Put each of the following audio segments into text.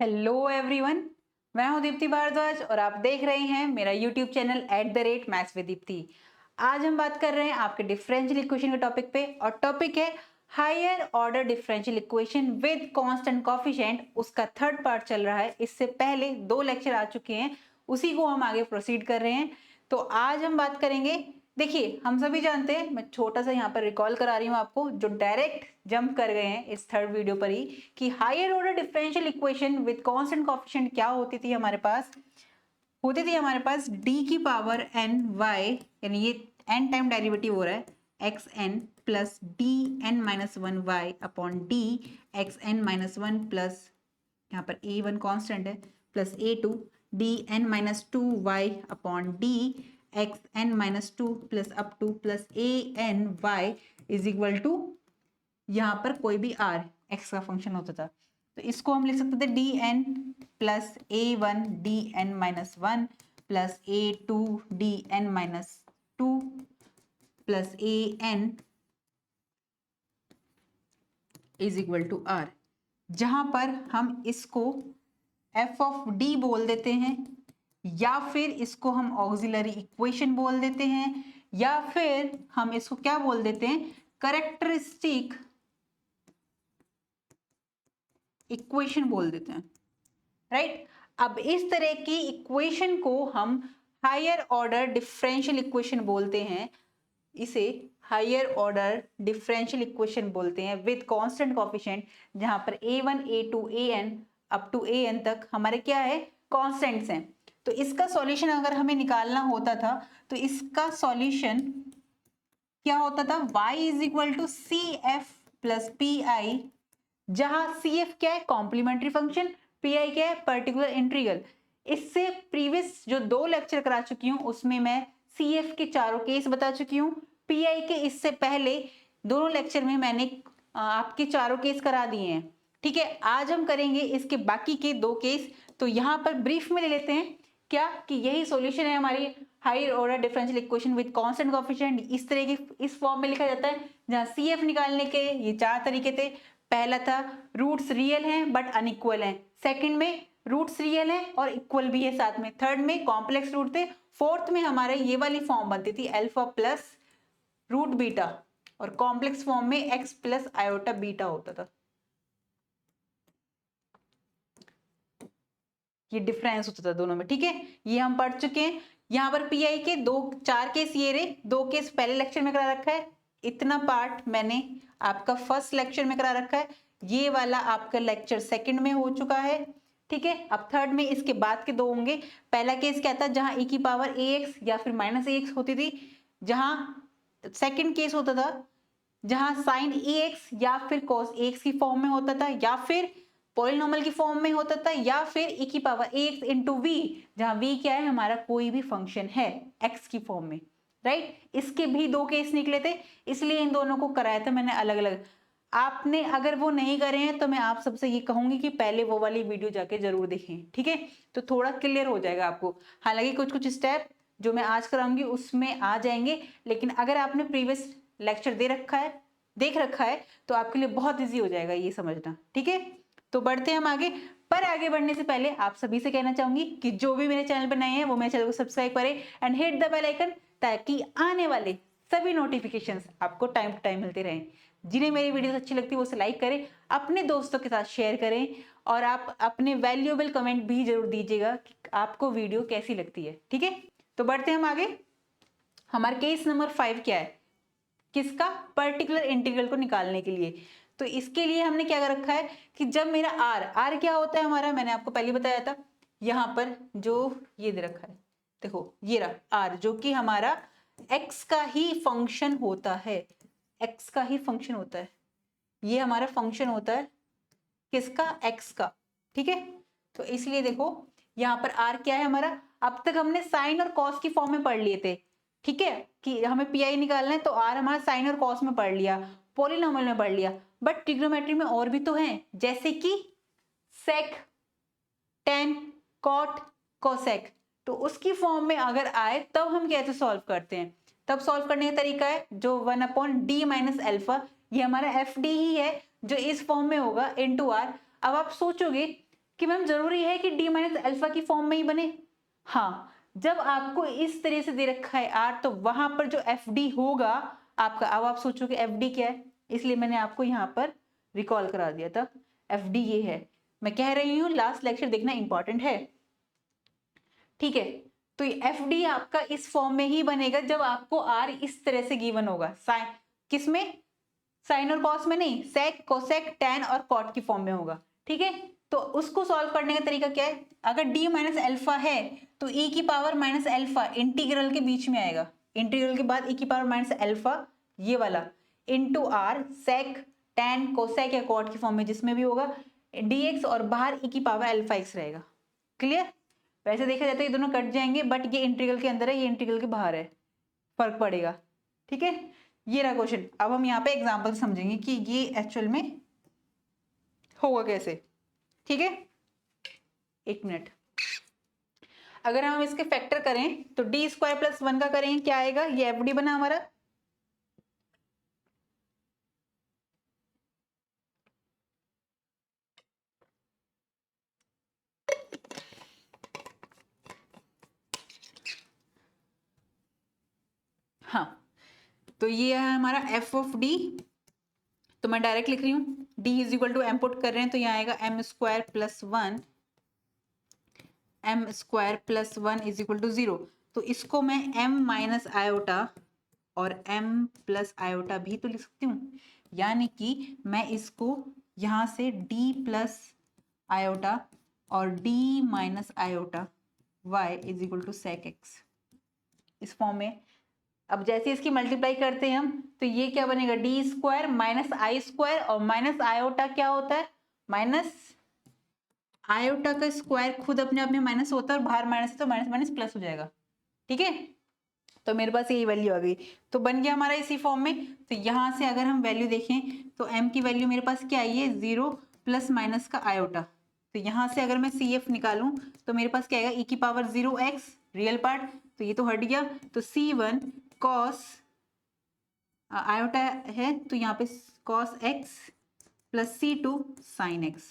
Hello everyone. मैं हूं दीप्ति भारद्वाज और आप देख रहे हैं मेरा YouTube channel @maths with Deepti. आज हम बात कर रहे हैं आपके डिफरेंशियल इक्वेशन के टॉपिक पे और टॉपिक है higher order differential equation with constant coefficient. उसका थर्ड पार्ट चल रहा है। इससे पहले 2 लेक्चर आ चुके हैं, उसी को हम आगे प्रोसीड कर रहे हैं। तो आज हम बात करेंगे, देखिए हम सभी जानते हैं, मैं छोटा सा यहाँ पर रिकॉल करा रही हूँ आपको जो डायरेक्ट जंप कर गए हैं इस थर्ड वीडियो पर ही, कि higher order differential equation with constant coefficient क्या होती थी हमारे पास। डी की पावर एन वाई, यानी ये एन टाइम डेरिवेटिव हो रहा है, x n plus d n minus one y upon d x n minus one plus, यहाँ पर ए वन कॉन्स्टेंट है, plus a two D n minus two y upon d x n minus two plus up to plus a N Y is equal to, यहाँ पर कोई भी are x का function होता था तो इसको हम लिख सकते थे D n plus a one D n minus one plus a two D n minus two plus a n is equal to r, जहां पर हम इसको एफ ऑफ डी बोल देते हैं, या फिर इसको हम ऑक्सिलरी इक्वेशन बोल देते हैं, या फिर हम इसको क्या बोल देते हैं, कैरेक्टरिस्टिक इक्वेशन बोल देते हैं, राइट। अब इस तरह की इक्वेशन को हम हायर ऑर्डर डिफरेंशियल इक्वेशन बोलते हैं। इसे हायर ऑर्डर डिफरेंशियल इक्वेशन बोलते हैं विद कांस्टेंट कोएफिशिएंट, जहां पर a1 a2 an up to an तक हमारे क्या है, कांस्टेंट्स हैं। तो इसका सॉल्यूशन अगर हमें निकालना होता था तो इसका सॉल्यूशन क्या होता था, y is equal to C F plus P I, जहां सी एफ क्या है, कॉम्प्लीमेंट्री फंक्शन, पी आई क्या है, पर्टिकुलर इंटीग्रल। इससे प्रीवियस जो 2 लेक्चर करा चुकी हूं उसमें मैं सी एफ के चारों केस बता चुकी हूँ। पी आई के इससे पहले दोनों लेक्चर में मैंने आपके चारों केस करा दिए हैं, ठीक है। आज हम करेंगे इसके बाकी के 2 केस। तो यहाँ पर ब्रीफ में ले लेते हैं क्या, कि यही सॉल्यूशन है हमारी higher order differential equation with constant coefficient. इस तरह की इस फॉर्म में लिखा जाता है, जहां सी एफ निकालने के ये 4 तरीके थे। पहला था रूट्स रियल हैं बट अनइक्वल हैं, सेकंड में रूट्स रियल हैं और इक्वल भी है साथ में, थर्ड में कॉम्प्लेक्स रूट थे, फोर्थ में हमारे ये वाली फॉर्म बनती थी अल्फा प्लस रूट बीटा, और कॉम्प्लेक्स फॉर्म में एक्स प्लस आयोटा बीटा होता था। ये डिफरेंस होता था दोनों में, ठीक है। ये हम पढ़ चुके हैं। यहाँ पर पीआई के 4 केस ये रहे, 2 केस पहले लेक्चर में करा रखा है, इतना पार्ट मैंने आपका फर्स्ट लेक्चर में करा रखा है, ये वाला आपका लेक्चर सेकंड में हो चुका है, ठीक है। अब थर्ड में इसके बाद के 2 होंगे। पहला केस क्या था, जहां e की पावर ax या फिर माइनस ax होती थी, जहां सेकंड केस होता था जहां साइन ax या फिर कॉस ax की फॉर्म में होता था, या फिर पॉलिनोमियल की फॉर्म में होता था, या फिर e की पावर ax इंटू वी, जहां v क्या है, हमारा कोई भी फंक्शन है x की फॉर्म में, राइट। इसके भी 2 केस निकले थे, इसलिए इन दोनों को कराया था मैंने अलग अलग। आपने अगर वो नहीं करे हैं तो मैं आप सबसे ये कहूंगी कि पहले वो वाली वीडियो जाके जरूर देखें, ठीक है। तो थोड़ा क्लियर हो जाएगा आपको। हालांकि कुछ कुछ स्टेप जो मैं आज कराऊंगी उसमें आ जाएंगे, लेकिन अगर आपने प्रीवियस लेक्चर देख रखा है तो आपके लिए बहुत इजी हो जाएगा ये समझना, ठीक है। तो बढ़ते हैं हम आगे। पर आगे बढ़ने से पहले आप सभी से कहना चाहूंगी कि जो भी मेरे चैनल पर नए हैं वो मेरे चैनल को सब्सक्राइब करें and hit the bell icon, ताकि आने वाले सभी नोटिफिकेशंस आपको टाइम टू टाइम मिलते रहें। जिन्हें मेरी वीडियोस अच्छी लगती है वो उसे लाइक करें, अपने दोस्तों के साथ शेयर करें, और आप अपने वैल्यूएबल कमेंट भी जरूर दीजिएगा कि आपको वीडियो कैसी लगती है, ठीक है। तो बढ़ते हैं हम आगे। हमारा केस नंबर 5 क्या है, किसका, पर्टिकुलर इंटीग्रल को निकालने के लिए। तो इसके लिए हमने क्या कर रखा है कि जब मेरा आर क्या होता है हमारा, मैंने आपको पहले बताया था, यहाँ पर जो ये दे रखा है, देखो ये रहा आर, जो कि हमारा एक्स का ही फंक्शन होता है, एक्स का ही फंक्शन होता है, ये हमारा फंक्शन होता है किसका, एक्स का, ठीक है। तो इसलिए देखो यहाँ पर आर क्या है हमारा, अब तक हमने साइन और कॉस की फॉर्म में पढ़ लिए थे, ठीक है, कि हमें पीआई निकालना है तो आर हमारा साइन और कॉस में पढ़ लिया, पॉलिनोमियल में पढ़ लिया, बट ट्रिग्नोमेट्री में और भी तो हैं, जैसे कि सेक, टेन, कॉट, कोसेक। तो उसकी फॉर्म में अगर आए तब हम कैसे सॉल्व करते हैं, तब सॉल्व करने का तरीका है जो 1/d माइनस अल्फा, ये हमारा एफ डी ही है जो इस फॉर्म में होगा इनटू आर। अब आप सोचोगे कि मैम जरूरी है कि डी माइनस अल्फा की फॉर्म में ही बने? हाँ, जब आपको इस तरह से दे रखा है आर, तो वहां पर जो एफ डी होगा आपका, अब आप सोचोगे एफ डी क्या है, इसलिए मैंने आपको यहाँ पर रिकॉल करा दिया था। एफ डी ये है, मैं कह रही हूँ लास्ट लेक्चर देखना इंपॉर्टेंट है, ठीक है। तो एफ डी आपका इस फॉर्म में ही बनेगा जब आपको आर इस तरह से गिवन होगा, साइन किसमें, साइन और कॉस में नहीं, सेक कोसेक टैन और कॉट की फॉर्म में होगा, ठीक है। तो उसको सॉल्व करने का तरीका क्या है, अगर डी माइनस अल्फा है तो ई की पावर माइनस अल्फा इंटीग्रल के बीच में आएगा, इंटीग्रल के बाद ई की पावर माइनस अल्फा ये वाला into r sec tan cosec या कॉट की फॉर्म में जिसमें भी होगा dx, और बाहर ई की पावर अल्फा एक्स रहेगा। क्लियर? वैसे देखा जाए तो ये दोनों कट जाएंगे, बट ये इंटीग्रल के अंदर है, ये इंटीग्रल के बाहर है, फर्क पड़ेगा, ठीक है। ये रहा क्वेश्चन। अब हम यहाँ पे एग्जांपल समझेंगे कि ये एक्चुअल में होगा कैसे, ठीक है। एक मिनट, अगर हम इसके फैक्टर करें तो डी स्क्वायर प्लस 1 का करें क्या आएगा, ये एफ डी बना हमारा, हाँ। तो ये है हमारा एफ ऑफ डी, तो मैं डायरेक्ट लिख रही हूँ D is equal to m put कर रहे हैं तो यहाँ आएगा m square plus 1, m square plus 1 is equal to 0। तो इसको मैं एम माइनस आयोटा और एम प्लस आयोटा भी तो लिख सकती हूँ, यानी कि मैं इसको यहाँ से डी प्लस आयोटा और D minus iota y is equal to sec x इस फॉर्म में। अब जैसे इसकी मल्टीप्लाई करते हैं हम तो ये क्या बनेगा, डी स्क्वायर माइनस आई स्क्वायर, और माइनस आयोटा क्या होता है, माइनस आयोटा का स्क्वायर खुद अपने आप में माइनस होता है और बाहर माइनस है तो माइनस माइनस प्लस हो जाएगा, ठीक है। तो मेरे पास यही वैल्यू आ गई, तो बन गया हमारा इसी फॉर्म में। तो यहाँ से अगर हम वैल्यू देखें तो m की वैल्यू मेरे पास क्या आई है, 0 प्लस माइनस का आयोटा। तो यहाँ से अगर मैं सी एफ निकालूं तो मेरे पास क्या आएगा, e की पावर 0x रियल पार्ट, तो ये तो हट गया, तो c1 कॉस आयोटा है तो यहाँ पे cos x plus c2 sine x,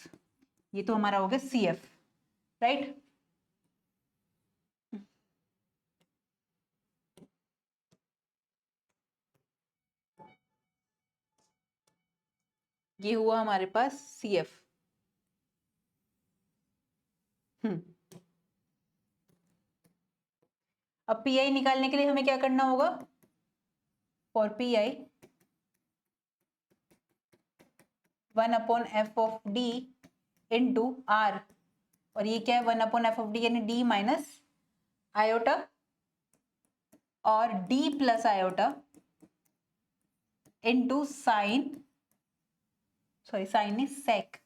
ये तो हमारा हो गया सी एफ, राइट। ये हुआ हमारे पास सी एफ। अब पी आई निकालने के लिए हमें क्या करना होगा, for P I 1 upon f of D into r, और ये क्या है 1 अपॉन एफ ऑफ डी यानी डी माइनस आयोटा और D plus iota into sine, sorry sine नहीं सेक,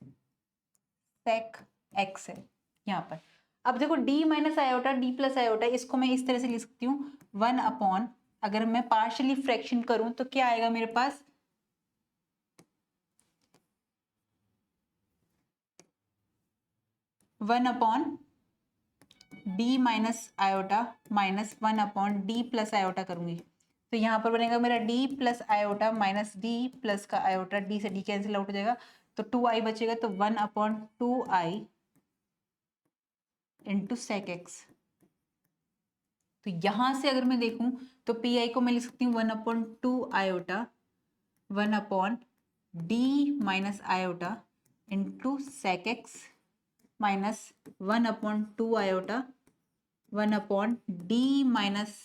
सेक एक्स है यहाँ पर। अब देखो d minus iota D plus iota, इसको मैं इस तरह से लिख सकती हूँ 1 अपॉन, अगर मैं पार्शियली फ्रैक्शन करूं तो क्या आएगा मेरे पास, 1 upon D minus iota minus 1 upon D plus iota करूंगी तो यहाँ पर बनेगा मेरा d plus iota minus D plus का आयोटा, d से d कैंसिल आउट हो जाएगा तो 2i बचेगा, तो 1 upon 2i into sec x. तो यहां से अगर मैं देखूं तो पी आई को मैं लिख सकती हूँ 1 upon 2 iota 1 upon D minus iota into sec x minus 1 upon 2 iota 1 upon D minus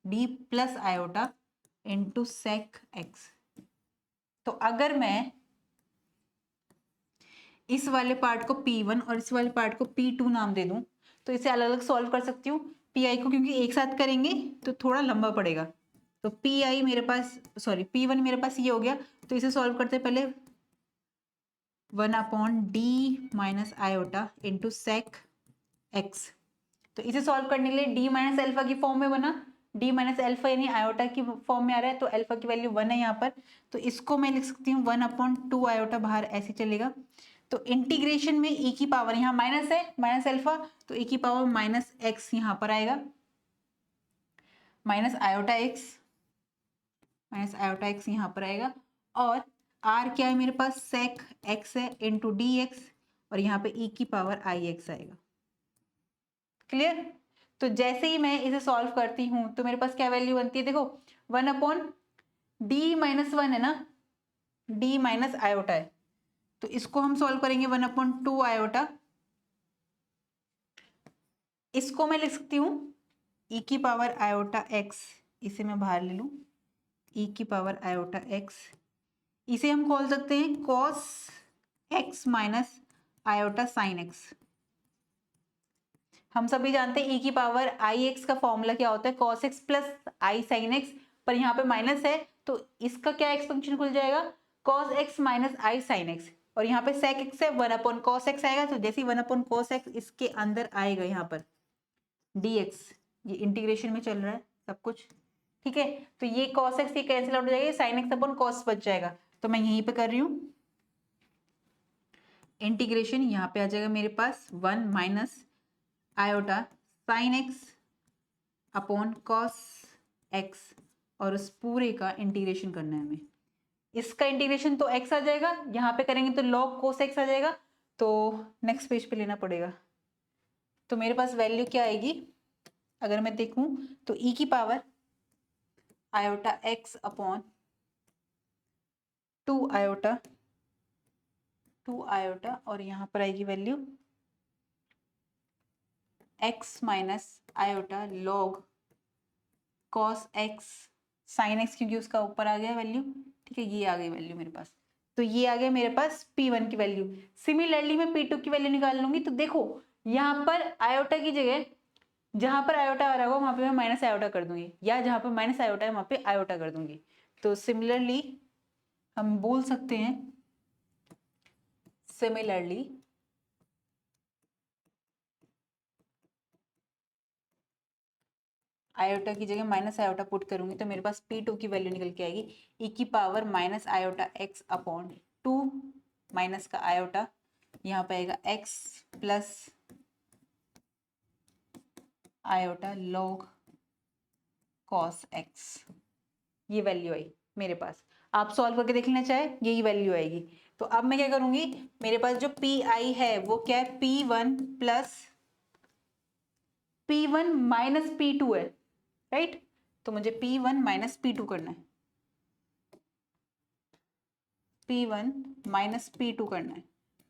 D plus iota into sec x. तो अगर मैं इस वाले पार्ट को P1 और इस वाले पार्ट को P2 नाम दे दूं तो इसे अलग अलग सॉल्व कर सकती हूँ। Pi को क्योंकि एक साथ करेंगे तो थोड़ा लंबा पड़ेगा, तो Pi मेरे पास, सॉरी P1 मेरे पास ये हो गया, तो इसे सॉल्व करते पहले 1 upon D minus iota into sec x. तो इसे सॉल्व करने के लिए डी माइनस एल्फा की फॉर्म में बना, डी माइनस एल्फा यानी आयोटा की फॉर्म में आ रहा है तो एल्फा की वैल्यू 1 है यहाँ पर, तो इसको मैं लिख सकती हूँ 1 अपॉन 2 आयोटा, बाहर ऐसे चलेगा तो इंटीग्रेशन में e की पावर, यहाँ माइनस है माइनस एल्फा तो e की पावर माइनस एक्स यहाँ पर आएगा, minus iota x, minus iota x यहाँ पर आएगा, और r क्या है मेरे पास सेक x है इंटू डी एक्स, और यहाँ पे e की पावर आई एक्स आएगा। क्लियर? तो जैसे ही मैं इसे सॉल्व करती हूं तो मेरे पास क्या वैल्यू बनती है, देखो 1/d-1 है ना, d माइनस आयोटा है, तो इसको हम सॉल्व करेंगे 1/2 आयोटा। इसको मैं लिख सकती हूँ e की पावर आयोटा x, इसे मैं बाहर ले लूँ, e की पावर आयोटा x, इसे हम खोल सकते हैं cos x minus iota sine x। हम सभी जानते हैं e की पावर आई एक्स का फॉर्मूला क्या होता है, cos x प्लस आई साइन x, पर यहाँ पे माइनस है तो इसका क्या एक्सपेंशन खुल जाएगा, cos x minus i sign x, और यहाँ पे sec x है 1/cos x आएगा, तो जैसे 1/cos x इसके अंदर आएगा यहाँ पर dx, ये इंटीग्रेशन में चल रहा है सब कुछ, ठीक है, तो ये cos x ये कैंसिल आउट हो जाएगा, साइन x अपन cos बच जाएगा, तो मैं यहीं पे कर रही हूँ इंटीग्रेशन, यहाँ पे आ जाएगा मेरे पास 1 minus iota sine x upon cos x, और उस पूरे का इंटीग्रेशन करना है हमें। इसका इंटीग्रेशन तो x आ जाएगा, यहाँ पे करेंगे तो log cos x आ जाएगा, तो नेक्स्ट पेज पे लेना पड़ेगा। तो मेरे पास वैल्यू क्या आएगी, अगर मैं देखूं तो e की power iota x upon 2 iota और यहाँ पर आएगी value x minus iota log cos x sine x, क्योंकि उसका ऊपर आ गया वैल्यू, ठीक है, ये आ गई वैल्यू मेरे पास, तो ये आ गया मेरे पास P1 की वैल्यू। सिमिलरली मैं P2 की वैल्यू निकाल लूंगी, तो देखो यहाँ पर आयोटा की जगह जहां पर आयोटा आ रहा होगा वहां पे मैं माइनस आयोटा कर दूंगी, या जहां पर माइनस आयोटा है वहां पे आयोटा कर दूंगी। तो सिमिलरली हम बोल सकते हैं, सिमिलरली आयोटा की जगह माइनस आयोटा पुट करूंगी तो मेरे पास P2 की वैल्यू निकल के आएगी e की power minus iota x upon 2 minus का आयोटा, यहाँ पे आएगा x plus iota log cos x, ये वैल्यू आई मेरे पास। आप सॉल्व करके देख लेना चाहे, यही वैल्यू आएगी। तो अब मैं क्या करूंगी, मेरे पास जो पी आई है वो क्या है, P1 plus P1 minus P2 है, राइट, तो मुझे P1 माइनस P2 करना है, P1 माइनस P2 करना है।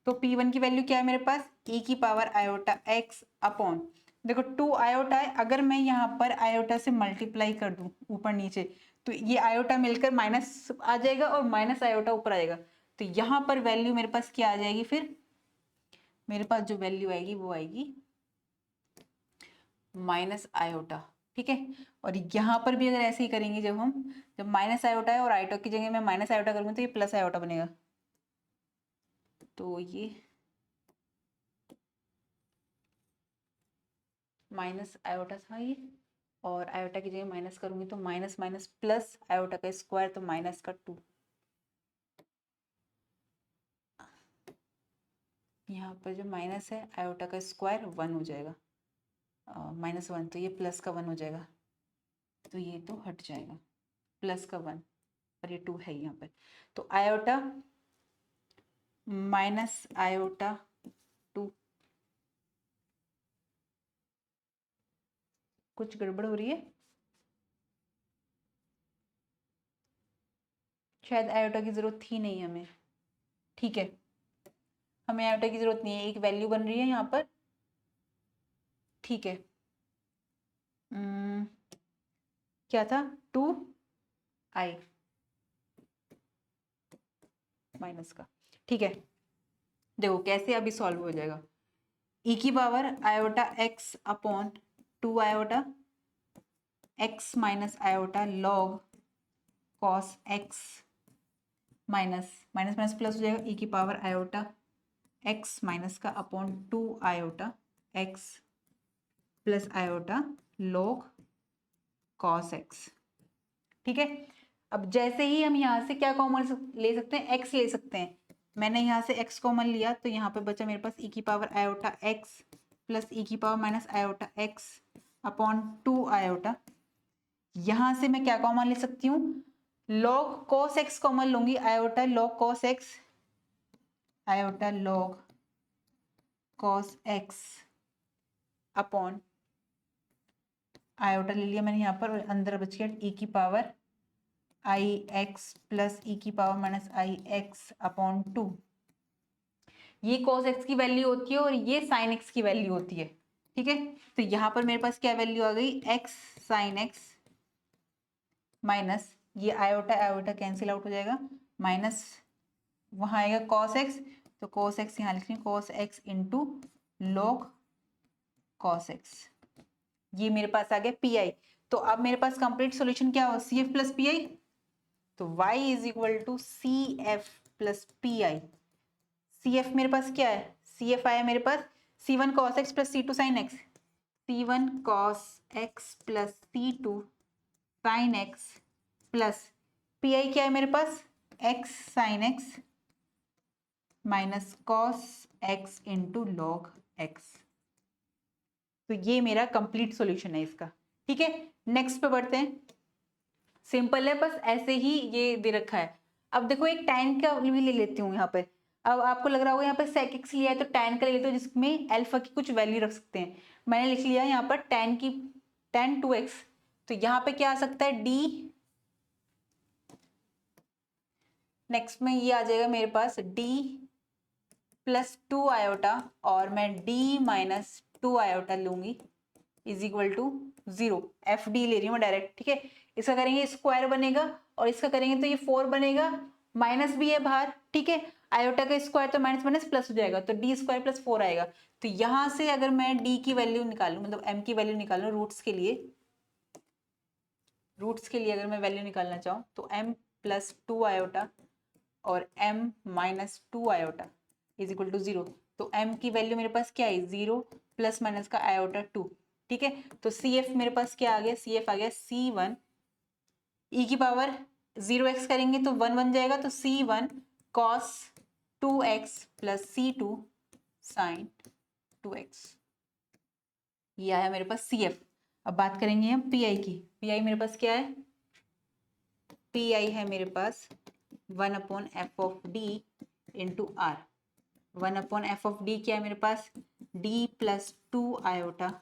तो P1 की वैल्यू क्या है मेरे पास, e की पावर आयोटा x अपॉन, देखो 2 आयोटा है, अगर मैं यहाँ पर आयोटा से मल्टीप्लाई कर दूं ऊपर नीचे तो ये आयोटा मिलकर माइनस आ जाएगा और माइनस आयोटा ऊपर आएगा, तो यहाँ पर वैल्यू मेरे पास क्या आ जाएगी, फिर मेरे पास जो वैल्यू आएगी वो आएगी माइनस आयोटा, ठीक है। और यहाँ पर भी अगर ऐसे ही करेंगे, जब माइनस आयोटा है और आयोटा की जगह मैं माइनस आयोटा करूंगी तो ये प्लस आयोटा बनेगा, तो ये माइनस आयोटा था ये, और आयोटा की जगह माइनस करूंगी तो माइनस माइनस प्लस आयोटा का स्क्वायर, तो माइनस का 2, यहाँ पर जो माइनस है आयोटा का स्क्वायर 1 हो जाएगा, -1, तो ये प्लस का 1 हो जाएगा, तो ये तो हट जाएगा, प्लस का 1 और ये 2 है यहाँ पर, तो आयोटा माइनस आयोटा 2, कुछ गड़बड़ हो रही है, शायद आयोटा की जरूरत थी नहीं हमें, ठीक है, हमें आयोटा की जरूरत नहीं है, एक वैल्यू बन रही है यहाँ पर, ठीक है, क्या था 2i माइनस का, ठीक है, देखो कैसे अभी सॉल्व हो जाएगा, e की power iota x upon 2 iota x minus iota log cos x minus minus minus plus हो जाएगा, e की पावर आयोटा x माइनस का upon 2 iota x plus iota log cos x, ठीक है। अब जैसे ही हम यहाँ से क्या कॉमन ले सकते हैं, x ले सकते हैं, मैंने यहाँ से x कॉमन लिया तो यहाँ पे बचा मेरे पास e की power iota x plus e की power minus iota x upon 2 iota, यहाँ से मैं क्या कॉमन ले सकती हूँ, log cos x कॉमन लूंगी, iota log cos x, iota log cos x upon iota ले लिया मैंने यहाँ पर, और अंदर बच गया e की पावर आई एक्स प्लस ई की पावर माइनस आई एक्स अपॉन 2। ये cos x की वैल्यू होती है और ये sin x की वैल्यू होती है, ठीक है। तो यहाँ पर मेरे पास क्या वैल्यू आ गई, x sin x माइनस ये आयोटा आयोटा कैंसिल आउट हो जाएगा, माइनस वहाँ आएगा cos x, तो cos x यहाँ लिख रही हूँ cos x into log cos x। ये मेरे पास आ गया पी। तो अब मेरे पास कंप्लीट सॉल्यूशन क्या हो, C F plus P I, तो y is equal to C F plus P I. C F मेरे पास क्या है, सी एफ आया मेरे पास C1 cos x plus C2 sin x, C1 cos x plus C2 sin x plus P I क्या है मेरे पास x sin x minus cos x into log x। तो ये मेरा कंप्लीट सॉल्यूशन है इसका, ठीक है। नेक्स्ट पे बढ़ते हैं, सिंपल है, बस ऐसे ही ये दे रखा है। अब देखो एक tan का भी ले लेती हूँ यहाँ पे। अब आपको लग रहा होगा यहाँ पे sec x लिया है तो tan का ले लेते हो जिसमें अल्फा की कुछ वैल्यू रख सकते हैं। मैंने लिख लिया यहाँ पर tan 2x, तो यहाँ पे क्या आ सकता है d, नेक्स्ट में ये आ जाएगा मेरे पास d प्लस 2 आयोटा, और मैं d माइनस 2 आयोटा लूंगी is equal to 0। F D ले रही हूँ मैं डायरेक्ट, ठीक है। इसका करेंगे स्क्वायर बनेगा और इसका करेंगे तो ये 4 बनेगा, माइनस भी है बाहर, ठीक है। आयोटा का स्क्वायर तो माइनस माइनस प्लस हो जाएगा, तो डी स्क्वायर प्लस 4 आएगा। तो यहां से अगर मैं डी की वैल्यू निकालूं, मतलब एम की वैल्यू निकालूं रूट्स के लिए, अगर मैं वैल्यू निकालना चाहूँ तो एम प्लस 2 आयोटा और m minus 2 iota is equal to 0। तो m की वैल्यू मेरे पास क्या है 0 प्लस माइनस का आयोटा 2, ठीक है। तो सी एफ मेरे पास क्या आ गया, सी एफ आ गया C1 e की पावर 0x करेंगे तो 1 बन जाएगा, तो C1 cos 2x plus C2 sin 2x। ये आया मेरे पास सी एफ। अब बात करेंगे हम पी आई की। पी आई मेरे पास क्या है, पी आई है मेरे पास 1 upon f of D into r. 1 upon f of D क्या है मेरे पास, d प्लस 2 आयोटा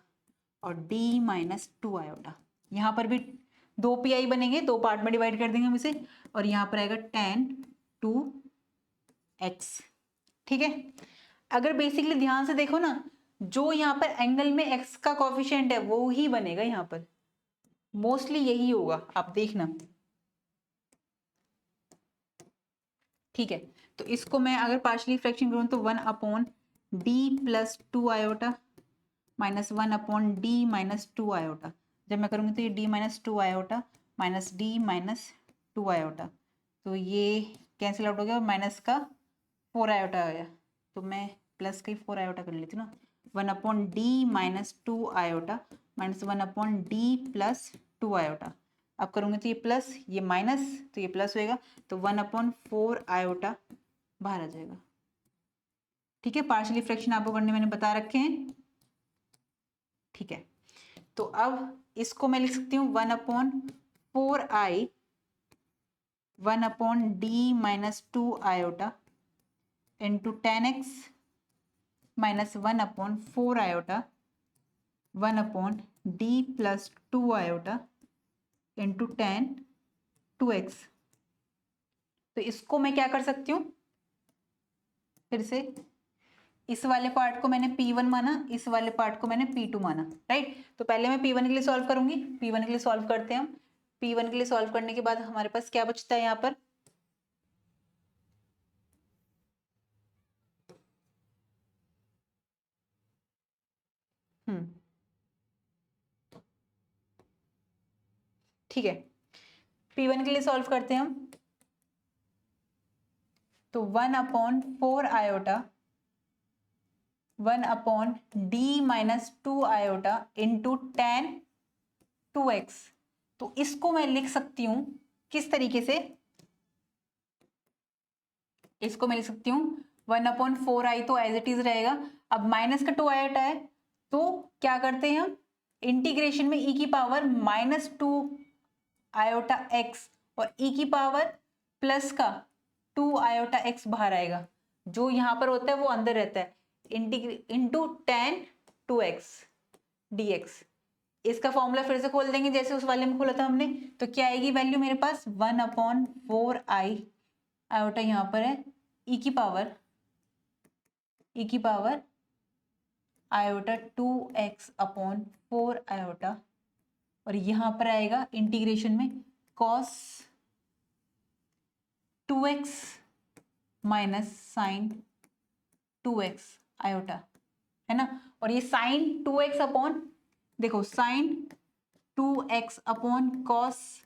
और d माइनस 2 आयोटा। यहाँ पर भी 2 पी आई बनेंगे, 2 पार्ट में डिवाइड कर देंगे हम इसे, और यहाँ पर आएगा tan 2x, ठीक है। अगर बेसिकली ध्यान से देखो ना, जो यहाँ पर एंगल में x का कोफिशिएंट है वो ही बनेगा, यहाँ पर मोस्टली यही होगा, आप देखना, ठीक है। तो इसको मैं अगर पार्शियली फ्रैक्शन करूँ तो 1 upon D plus 2 iota minus 1 upon D minus 2 iota. जब मैं करूँगी तो ये D minus 2 iota minus D minus 2 iota, तो ये कैंसिल आउट हो गया और माइनस का 4 आयोटा आ गया, तो मैं प्लस का ही 4 आयोटा कर लेती हूँ ना। 1 upon D minus 2 iota minus 1 upon D plus 2 iota. अब करूँगी तो ये प्लस, ये माइनस, तो ये प्लस होएगा, तो 1 अपॉन 4 आयोटा बाहर आ जाएगा, ठीक है। पार्शियली फ्रैक्शन आपको करने मैंने बता रखे हैं, ठीक है। तो अब इसको मैं लिख सकती हूँ 1 upon 4i 1 upon D minus 2 iota into ten x minus 1 upon 4 iota 1 upon D plus 2 iota into ten 2x। तो इसको मैं क्या कर सकती हूँ, फिर से इस वाले पार्ट को मैंने P1 माना, इस वाले पार्ट को मैंने P2 माना, राइट। तो पहले मैं P1 के लिए सॉल्व करूंगी, P1 के लिए सॉल्व करते हैं हम। P1 के लिए सॉल्व करने के बाद हमारे पास क्या बचता है यहाँ पर, ठीक है। P1 के लिए सॉल्व करते हैं हम, तो 1 upon 4 iota 1 upon D minus 2 iota into ten 2x। तो इसको मैं लिख सकती हूं किस तरीके से, इसको मैं लिख सकती हूँ 1 अपॉन 4i तो एज इट इज रहेगा। अब माइनस का 2 आयोटा है तो क्या करते हैं हम, इंटीग्रेशन में e की पावर माइनस 2 आयोटा x और e की पावर प्लस का 2 आयोटा x बाहर आएगा, जो यहाँ पर होता है वो अंदर रहता है। Into tan 2x dx। इसका फॉर्मूला फिर से खोल देंगे जैसे उस वाले में खोला था हमने, तो क्या आएगी वैल्यू मेरे पास 1/4i आयोटा यहाँ पर है e की पावर आयोटा 2x/4 आयोटा, और यहाँ पर आएगा इंटीग्रेशन में cos 2x minus sign 2x iota, है ना। और ये साइन 2x अपॉन, देखो sine 2x upon cos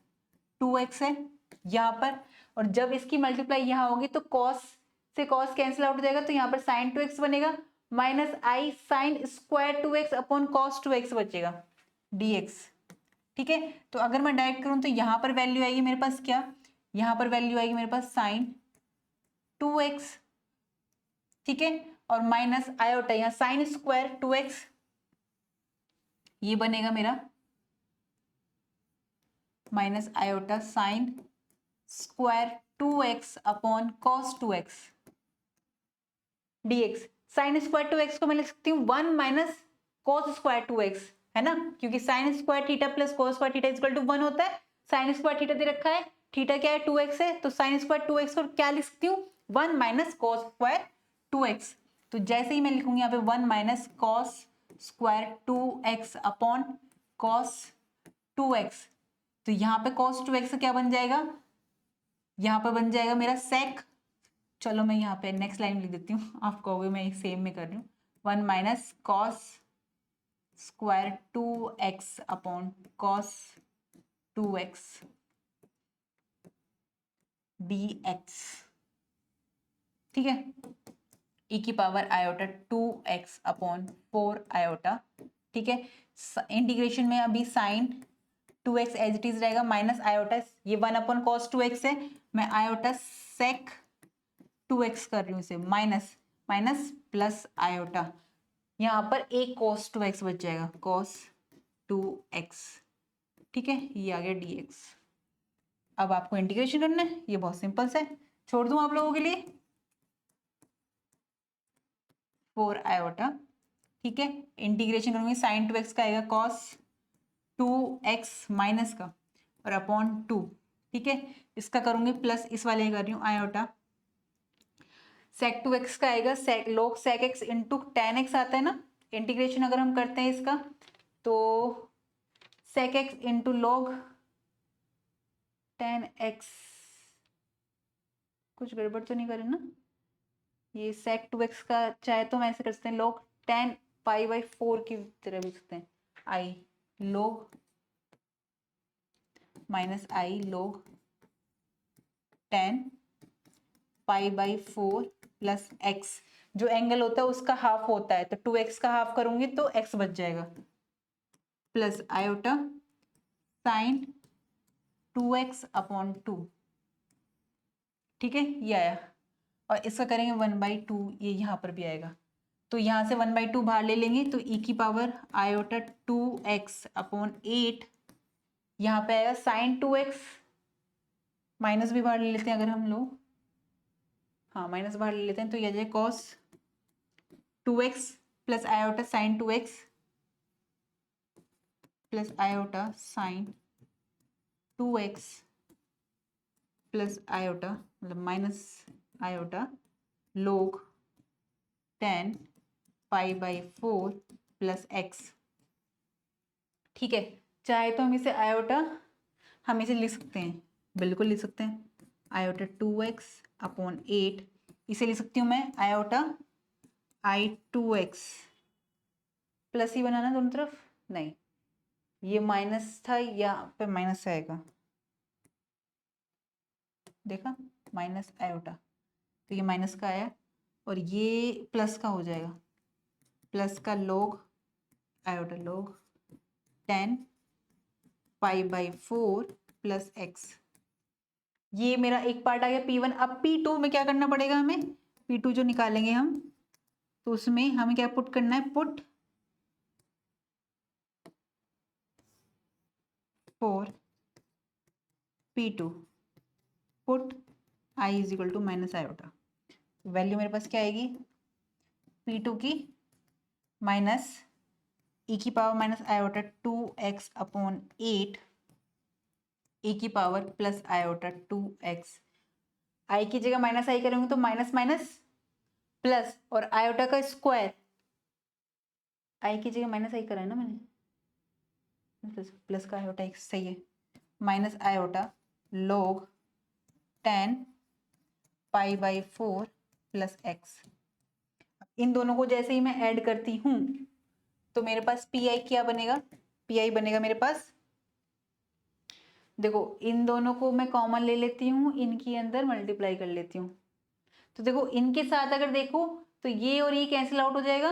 2x है यहाँ पर, और जब इसकी मल्टीप्लाई यहाँ होगी तो कॉस से कॉस कैंसिल आउट हो जाएगा, तो यहाँ पर साइन 2x बनेगा minus i sine square 2x upon cos 2x बचेगा dx। ठीक है, तो अगर मैं डायरेक्ट करूँ तो यहाँ पर वैल्यू आएगी मेरे पास क्या, यहाँ पर वैल्यू आएगी मेरे पास साइन 2x, ठीक है, और माइनस आयोटा यहाँ साइन स्क्वायर 2x, ये बनेगा मेरा minus iota sine square 2x upon cos 2x dx। Sign square 2x को मैं लिख सकती हूँ 1 माइनस कॉस स्क्वायर 2x, है ना, क्योंकि sine square theta plus cos square theta equal to 1 होता है। साइन स्क्वायर थीटा दे रखा है, थीटा क्या है 2x है, तो साइन स्क्वायर 2x को क्या लिख सकती हूँ 1 माइनस कॉस स्क्वायर 2x। तो जैसे ही मैं लिखूंगी यहाँ पे 1 minus cos square 2x upon cos 2x, तो यहाँ पे cos 2x क्या बन जाएगा, यहाँ पर बन जाएगा मेरा sec, चलो मैं यहाँ पे नेक्स्ट लाइन लिख देती हूँ, आप कहोगे मैं एक सेम में कर रही हूँ, 1 minus cos square 2x upon cos 2x dx। ठीक है, e की power iota 2x upon 4 iota, ठीक है, इंटीग्रेशन में अभी sine 2x as it is रहेगा माइनस आयोटा, ये 1 अपॉन कॉस 2x है, मैं आयोटा सेक 2x कर रही हूँ इसे, माइनस माइनस प्लस आयोटा, यहाँ पर एक cos 2x बच जाएगा cos 2x, ठीक है, ये आ गया dx। अब आपको इंटीग्रेशन करना है, ये बहुत सिंपल सा है, छोड़ दूं आप लोगों के लिए 4 आयोटा, ठीक है, इंटीग्रेशन करूंगी साइन 2x का आएगा cos 2x माइनस का और अपॉन 2, ठीक है, इसका करूंगी प्लस इस वाले कर रही हूँ आयोटा, सेक 2x का आएगा सेक log सेक x इंटू टेन एक्स आता है ना, इंटीग्रेशन अगर हम करते हैं इसका तो सेक x into log ten x, कुछ गड़बड़ तो नहीं करे ना, ये सेक 2x का चाहे तो हम ऐसे कर सकते हैं log टेन पाई बाई 4 की तरह लिख सकते हैं, आई log minus I log ten pi by 4 plus x, जो एंगल होता है उसका हाफ होता है, तो 2x का हाफ करूंगी तो x बच जाएगा, plus iota sine 2x upon 2, ठीक है, ये आया, और इसका करेंगे 1/2, ये यहाँ पर भी आएगा, तो यहाँ से 1/2 बाहर ले लेंगे तो e की पावर आयोटा 2x अपॉन 8, यहाँ पे आएगा साइन 2x, माइनस भी बाहर ले लेते हैं अगर हम लोग, हाँ माइनस बाहर ले लेते हैं, तो ये जाए cos 2x plus iota sine 2x plus iota sine 2x plus iota मतलब minus iota log 10 pi by 4 plus x, ठीक है, चाहे तो हम इसे आयोटा हम इसे लिख सकते हैं, बिल्कुल लिख सकते हैं, आयोटा 2x अपॉन 8, इसे लिख सकती हूँ मैं आयोटा आई 2x, प्लस ही बनाना दोनों तरफ, नहीं ये माइनस था, यहाँ पे माइनस आएगा, देखा माइनस आयोटा, तो ये माइनस का आया और ये प्लस का हो जाएगा, प्लस का log iota log 10 pi by 4 plus x, ये मेरा एक पार्ट आ गया P1। अब P2 में क्या करना पड़ेगा हमें, P2 जो निकालेंगे हम तो उसमें हमें क्या पुट करना है, put 4 P2 put i is equal to minus iota, value मेरे पास क्या आएगी P2 की माइनस e की power minus iota 2x upon 8 e की power plus iota 2x। I की जगह माइनस आई करेंगे तो माइनस माइनस प्लस और आयोटा का स्क्वायर, आई की जगह माइनस आई करा है ना मैंने, प्लस का आयोटा एक सही है, minus iota log tan pi by 4 plus x. इन दोनों को जैसे ही मैं ऐड करती हूं तो मेरे पास पी आई क्या बनेगा, पी आई बनेगा मेरे पास, देखो इन दोनों को मैं कॉमन ले लेती हूँ, इनके अंदर मल्टीप्लाई कर लेती हूँ, तो देखो इनके साथ अगर देखो तो ये और ये कैंसिल आउट हो जाएगा,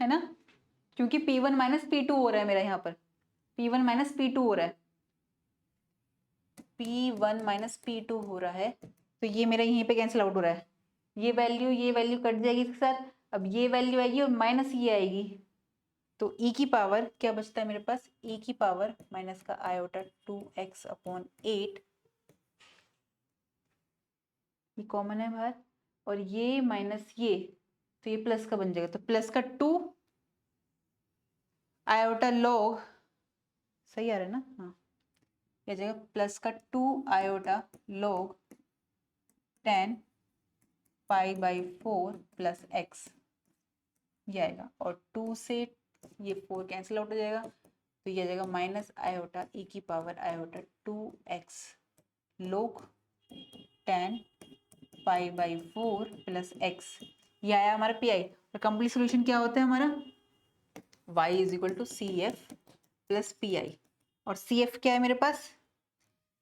है ना, क्योंकि P1 माइनस P2 हो रहा है मेरा यहाँ पर, P1 माइनस P2 हो रहा है, P1 माइनस P2 हो रहा है, तो ये मेरा यहीं पे कैंसिल आउट हो रहा है, ये वैल्यू कट जाएगी इसके साथ, अब ये वैल्यू आएगी और माइनस ये आएगी, तो e की पावर क्या बचता है मेरे पास, e की पावर माइनस का आयोटा 2x अपॉन 8, ये कॉमन है बाहर, और ये माइनस ये, तो ये प्लस का बन जाएगा, तो प्लस का 2 आयोटा लॉग, सही आ रहा है ना, हाँ ये जगह प्लस का 2 iota log tan pi by 4 plus x, ये आएगा, और 2 से ये 4 कैंसिल आउट हो जाएगा, तो ये आ जाएगा माइनस आयोटा e की power iota 2x log tan pi by 4 plus x, ये आया हमारा पी आई। और कंप्लीट सोल्यूशन क्या होता है हमारा, y is equal to C F plus P I, और सी एफ क्या है मेरे पास,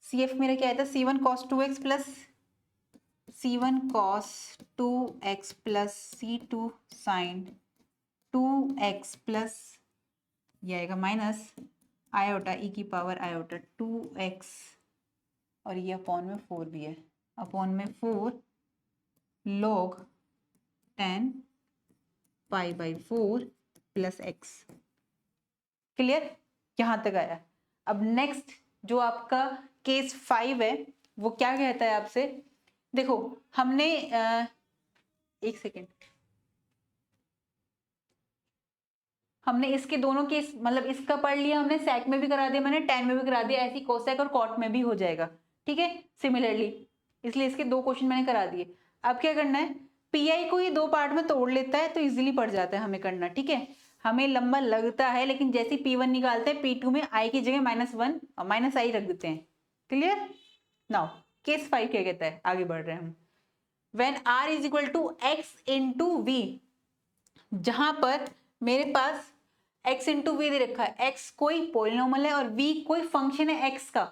सी एफ मेरा क्या आया था, C1 cos 2x plus C1 cos 2x plus C2 sin 2x plus ये आएगा माइनस आयोटा e की पावर आयोटा 2x, और ये अपॉन में 4 भी है, अपॉन में 4 log tan pi by 4 plus x. Clear, यहां तक आया। अब नेक्स्ट जो आपका केस 5 है वो क्या कहता है आपसे, देखो हमने एक सेकेंड, हमने इसके दोनों केस मतलब इसका पढ़ लिया हमने, सेक में भी करा दिया मैंने, टैन में भी करा दिया, ऐसी कोसेक और कॉट में भी हो जाएगा, ठीक है सिमिलरली, इसलिए इसके 2 क्वेश्चन मैंने करा दिए। अब क्या करना है, पीआई को ये 2 पार्ट में तोड़ लेता है तो इजीली पड़ जाता है हमें करना, ठीक है, हमें लंबा लगता है लेकिन जैसे P1 निकालते हैं P2 में आई की जगह -1 और माइनस आई रख देते हैं। क्लियर, नाउ केस 5 क्या कहता है, आगे बढ़ रहे हैं हम, when r is equal to x into v, जहां पर मेरे पास x इंटू वी दे रखा है, x कोई पोलिनोमियल है और v कोई फंक्शन है x का,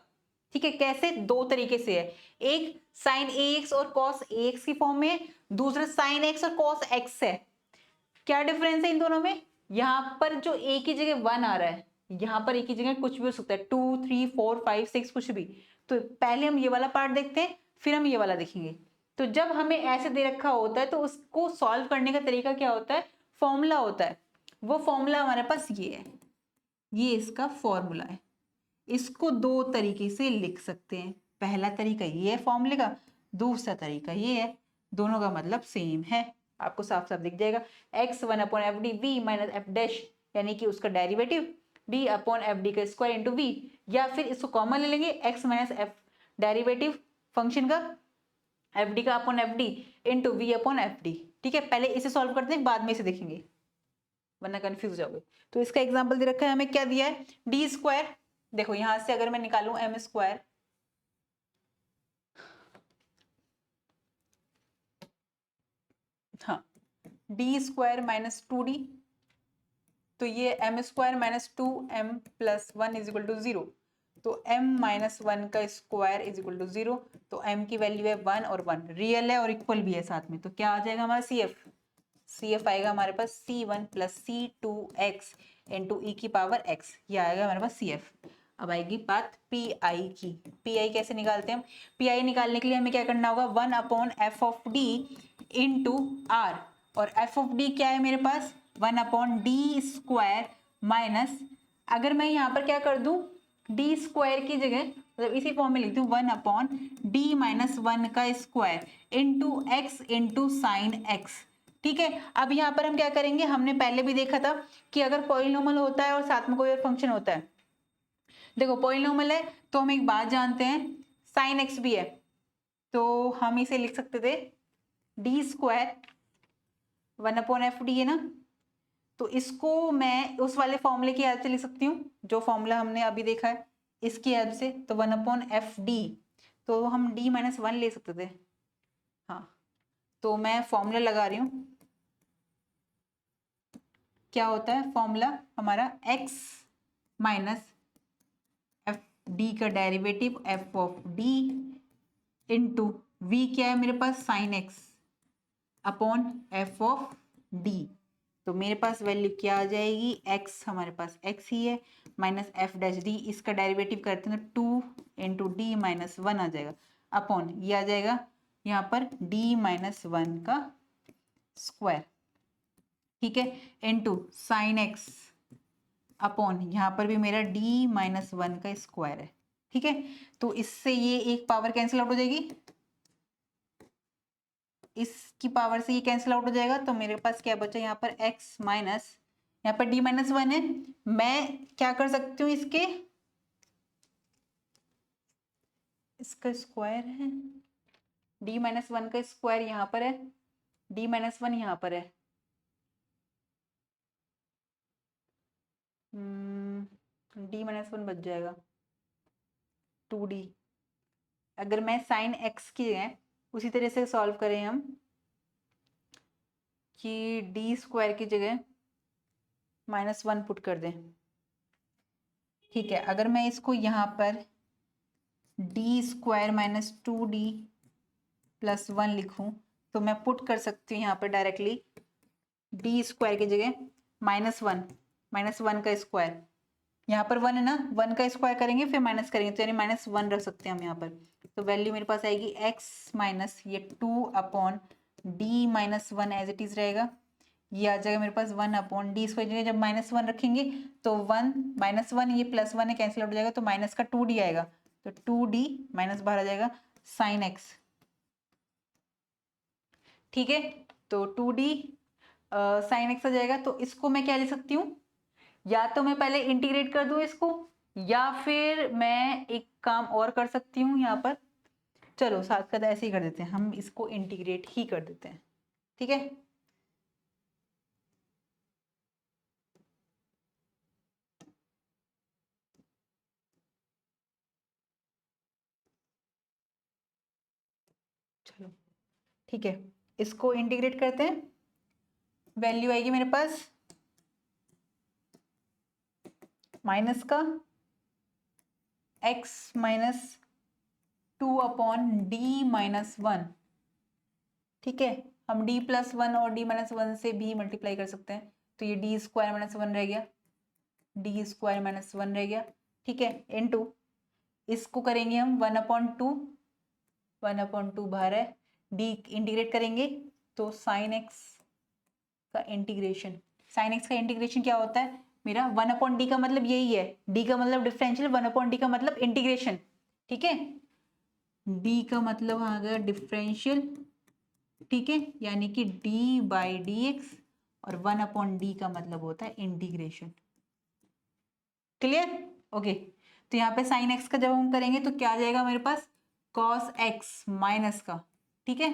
ठीक है, कैसे, 2 तरीके से है, एक sin ax और cos ax की फॉर्म में, दूसरा sin x और cos x है। क्या डिफरेंस है इन दोनों में, यहाँ पर जो a की जगह 1 आ रहा है, यहाँ पर a की जगह कुछ भी हो सकता है, 2 3 4 5 6 कुछ भी, तो पहले हम ये वाला पार्ट देखते हैं फिर हम ये वाला देखेंगे। तो जब हमें ऐसे दे रखा होता है तो उसको सॉल्व करने का तरीका क्या होता है, फॉर्मूला होता है, वो फॉर्मूला हमारे पास ये है, ये इसका फॉर्मूला है, इसको 2 तरीके से लिख सकते हैं, पहला तरीका ये है फॉर्मूले का, दूसरा तरीका ये है, दोनों का मतलब सेम है, आपको साफ साफ दिख जाएगा, x1 upon f D v minus f dash यानी कि उसका derivative d upon f D का स्क्वायर इंटू वी, या फिर इसको कॉमन ले लेंगे x minus f derivative function का एफ डी का upon f D into v upon f D, ठीक है, पहले इसे सॉल्व करते हैं बाद में इसे देखेंगे वरना कंफ्यूज हो जाओगे। तो इसका एग्जांपल दे रखा है, हमें क्या दिया है, डी स्क्वायर, देखो यहां से अगर मैं निकालूं एम स्क्वायर, हाँ डी स्क्वायर माइनस 2d, तो ये m square minus 2m plus 1 is equal to 0, तो m माइनस 1 का स्क्वायर इज इक्वल टू 0, तो m की वैल्यू है 1 और 1 रियल है और इक्वल भी है साथ में, तो क्या आ जाएगा हमारा CF आएगा हमारे पास C1 plus C2x into e की पावर x, ये आएगा हमारे पास CF। अब आएगी बात PI की, PI कैसे निकालते हैं हम, PI निकालने के लिए हमें क्या करना होगा, 1 upon f of D into r, और एफ ऑफ डी क्या है मेरे पास 1 अपॉन डी स्क्वायर माइनस, अगर मैं यहाँ पर क्या कर दूं, डी स्क्वायर की जगह मतलब इसी फॉर्म में लिखती हूँ 1/d माइनस 1 का square into x into sine x. ठीक है, अब यहाँ पर हम क्या करेंगे, हमने पहले भी देखा था कि अगर पॉलिनोमियल होता है और साथ में कोई और फंक्शन होता है, देखो पॉलिनोमियल है तो हम एक बात जानते हैं साइन एक्स भी है, तो हम इसे लिख सकते थे डी स्क्वायर 1/f(d) है ना, तो इसको मैं उस वाले फॉर्मूले की हेल्प से लिख सकती हूँ जो फॉर्मूला हमने अभी देखा है इसकी हेल्प से, तो 1/f(d), तो हम d माइनस 1 ले सकते थे। हाँ, तो मैं फॉर्मूला लगा रही हूँ, क्या होता है फॉर्मूला हमारा x माइनस एफ डी का derivative f of D into v क्या है मेरे पास sine x upon f of d, तो मेरे पास वैल्यू क्या आ जाएगी, x हमारे पास x ही है माइनस एफ डैश डी, इसका डेरिवेटिव करते हैं तो 2 इंटू डी माइनस 1 आ जाएगा अपॉन ये आ जाएगा यहाँ पर d माइनस 1 का स्क्वायर, ठीक है, इंटू साइन एक्स अपॉन यहाँ पर भी मेरा d माइनस 1 का स्क्वायर है। ठीक है, तो इससे ये एक पावर कैंसिल आउट हो जाएगी, इसकी पावर से ये कैंसिल आउट हो जाएगा, तो मेरे पास क्या बचा यहाँ पर x माइनस, यहाँ पर d माइनस 1 है, मैं क्या कर सकती हूँ इसका स्क्वायर है, d माइनस 1 का स्क्वायर यहाँ पर है, d माइनस 1 यहाँ पर है, d माइनस 1 बच जाएगा 2d। अगर मैं साइन x की जगह उसी तरह से सॉल्व करें हम कि डी स्क्वायर की जगह माइनस 1 पुट कर दें, ठीक है, अगर मैं इसको यहाँ पर D square minus 2d plus 1 लिखूं तो मैं पुट कर सकती हूँ यहाँ पर डायरेक्टली डी स्क्वायर की जगह माइनस 1 का स्क्वायर, यहाँ पर 1 है ना, 1 का स्क्वायर करेंगे फिर माइनस करेंगे तो यानी माइनस 1 रख सकते हैं हम यहाँ पर, तो वैल्यू मेरे पास आएगी x माइनस ये 2 upon D minus 1 as it is रहेगा, ये आ जाएगा मेरे पास 1 अपॉन डी स्क्वायर, जब माइनस 1 रखेंगे तो 1 माइनस 1 ये प्लस 1 है कैंसिल आउट हो जाएगा, तो माइनस का 2d आएगा, तो 2d माइनस बाहर आ जाएगा साइन एक्स। ठीक है, तो 2d साइन एक्स आ जाएगा, तो इसको मैं क्या ले सकती हूँ, या तो मैं पहले इंटीग्रेट कर दूं इसको, या फिर मैं एक काम और कर सकती हूँ यहाँ पर, चलो साथ साथ ऐसे ही कर देते हैं, हम इसको इंटीग्रेट ही कर देते हैं। ठीक है, चलो ठीक है, इसको इंटीग्रेट करते हैं, वैल्यू आएगी मेरे पास माइनस का x minus 2 upon D minus 1। ठीक है, हम d प्लस 1 और d माइनस 1 से भी मल्टीप्लाई कर सकते हैं, तो ये d स्क्वायर माइनस 1 रह गया, d स्क्वायर माइनस 1 रह गया, ठीक है, इनटू इसको करेंगे हम 1/2 बाहर है, d इंटीग्रेट करेंगे तो साइन एक्स का इंटीग्रेशन, साइन एक्स का इंटीग्रेशन क्या होता है मेरा 1/d का मतलब यही है, d का मतलब डिफरेंशियल, 1/d का मतलब इंटीग्रेशन। ठीक है, d का मतलब आ गया डिफरेंशियल, ठीक है, यानी कि d बाई डी एक्स, और 1/d का मतलब होता है इंटीग्रेशन। क्लियर, ओके, तो यहाँ पे साइन एक्स का जब हम करेंगे तो क्या आ जाएगा मेरे पास कॉस एक्स माइनस का, ठीक है,